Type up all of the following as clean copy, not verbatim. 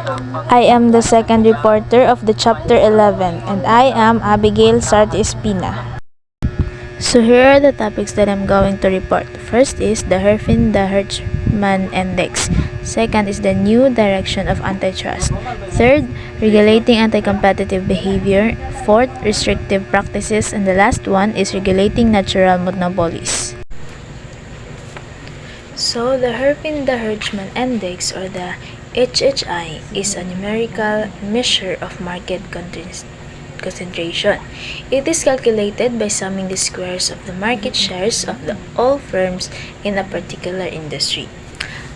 I am the second reporter of the Chapter 11, and I am Abigail Sarte Espina. So here are the topics that I'm going to report. First is the Herfindahl-Hirschman Index. Second is the new direction of antitrust. Third, regulating anti-competitive behavior. Fourth, restrictive practices. And the last one is regulating natural monopolies. So the Herfindahl-Hirschman Index, or the HHI, is a numerical measure of market concentration. It is calculated by summing the squares of the market shares of all firms in a particular industry.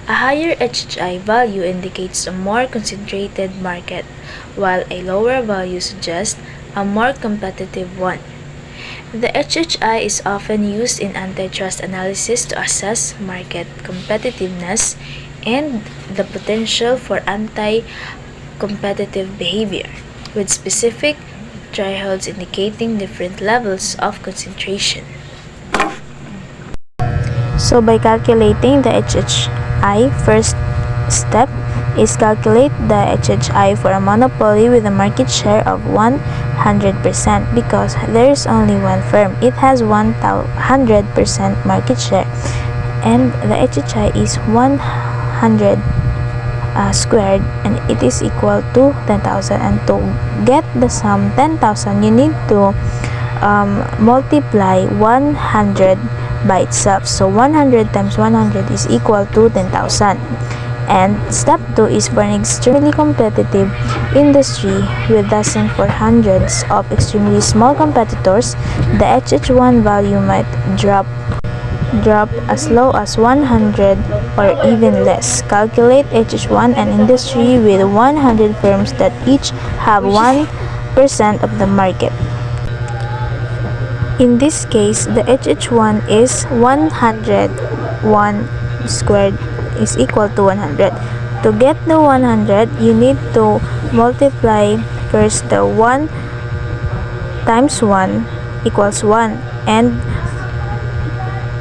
A higher HHI value indicates a more concentrated market, while a lower value suggests a more competitive one. The HHI is often used in antitrust analysis to assess market competitiveness and the potential for anti-competitive behavior, with specific thresholds indicating different levels of concentration. So by calculating the HHI, first step is calculate the HHI for a monopoly with a market share of 100% because there is only one firm. It has 100% market share, and the HHI is 100 squared, and it is equal to 10,000. And to get the sum 10,000, you need to multiply 100 by itself. So 100 times 100 is equal to 10,000. And step 2 is for an extremely competitive industry with dozens or hundreds of extremely small competitors. The HH1 value might drop as low as 100 or even less. Calculate HH1 an industry with 100 firms that each have 1% of the market. In this case, the HH1 is 101 squared is equal to 100. To get the 100, you need to multiply first the 1 times 1 equals 1, and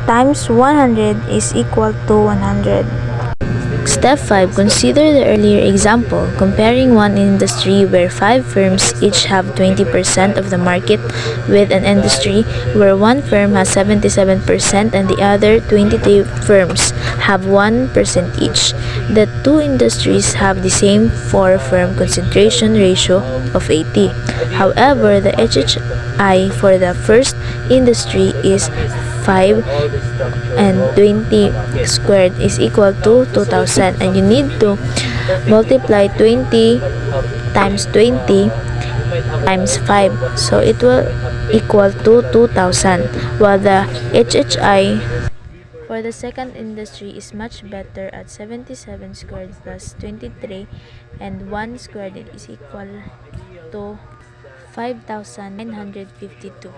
times 100 is equal to 100. Step 5. Consider the earlier example, comparing one industry where 5 firms each have 20% of the market with an industry where one firm has 77% and the other 23 firms have 1% each. The two industries have the same 4-firm concentration ratio of 80. However, the HHI for the first industry is 5 and 20 squared is equal to 2,000, and you need to multiply 20 times 20 times 5, so it will equal to 2,000, while the HHI for the second industry is much better at 77 squared plus 23, and 1 squared is equal to 5,952.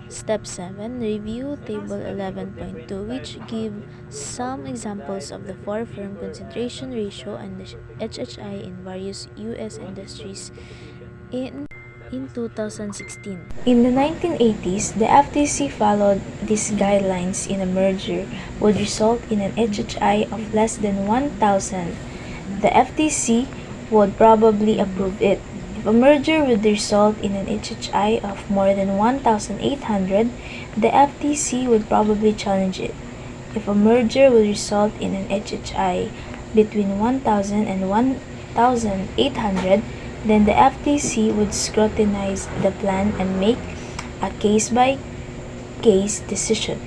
Step 7. Review Table 11.2, which give some examples of the 4-firm concentration ratio and the HHI in various U.S. industries in 2016. In the 1980s, the FTC followed these guidelines in a merger would result in an HHI of less than 1,000. The FTC would probably approve it. If a merger would result in an HHI of more than 1,800, the FTC would probably challenge it. If a merger would result in an HHI between 1,000 and 1,800, then the FTC would scrutinize the plan and make a case-by-case decision.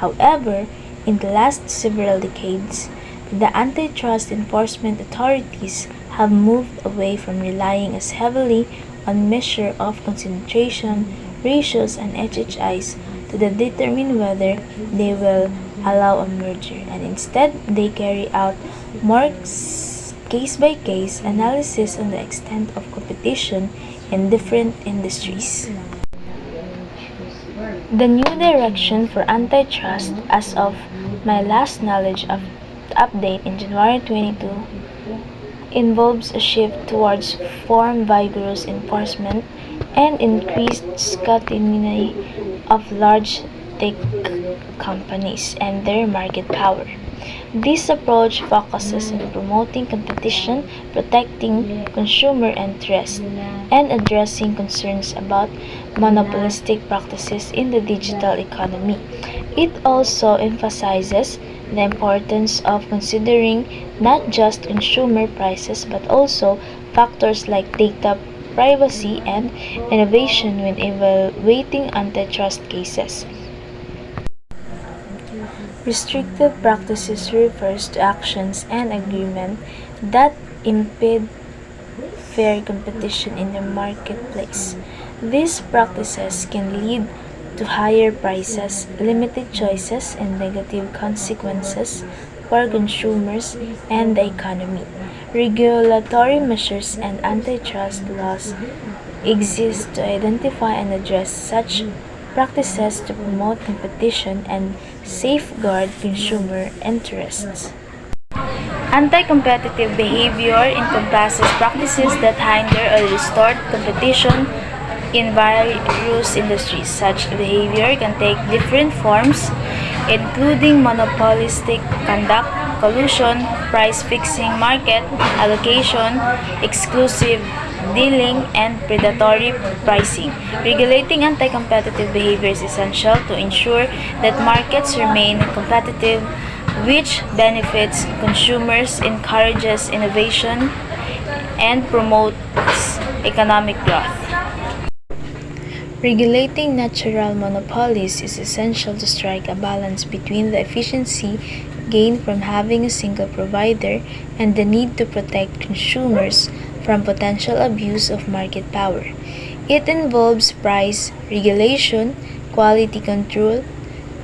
However, in the last several decades, the antitrust enforcement authorities have moved away from relying as heavily on measure of concentration ratios and HHIs to determine whether they will allow a merger, and instead they carry out more case-by-case analysis on the extent of competition in different industries. The new direction for antitrust as of my last knowledge of update in January 22 involves a shift towards more vigorous enforcement and increased scrutiny of large tech companies and their market power. This approach focuses on promoting competition, protecting consumer interests, and addressing concerns about monopolistic practices in the digital economy. It also emphasizes the importance of considering not just consumer prices but also factors like data privacy and innovation when evaluating antitrust cases. Restrictive practices refers to actions and agreements that impede fair competition in the marketplace. These practices can lead to higher prices, limited choices, and negative consequences for consumers and the economy. Regulatory measures and antitrust laws exist to identify and address such practices to promote competition and safeguard consumer interests. Anti-competitive behavior encompasses practices that hinder or distort competition in various industries. Such behavior can take different forms, including monopolistic conduct, collusion, price fixing, market allocation, exclusive dealing, and predatory pricing. Regulating anti-competitive behavior is essential to ensure that markets remain competitive, which benefits consumers, encourages innovation, and promotes economic growth. Regulating natural monopolies is essential to strike a balance between the efficiency gained from having a single provider and the need to protect consumers from potential abuse of market power. It involves price regulation, quality control,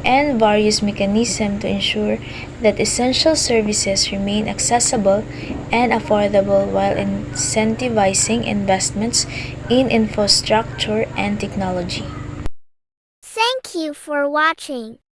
and various mechanisms to ensure that essential services remain accessible and affordable while incentivizing investments in infrastructure and technology. Thank you for watching.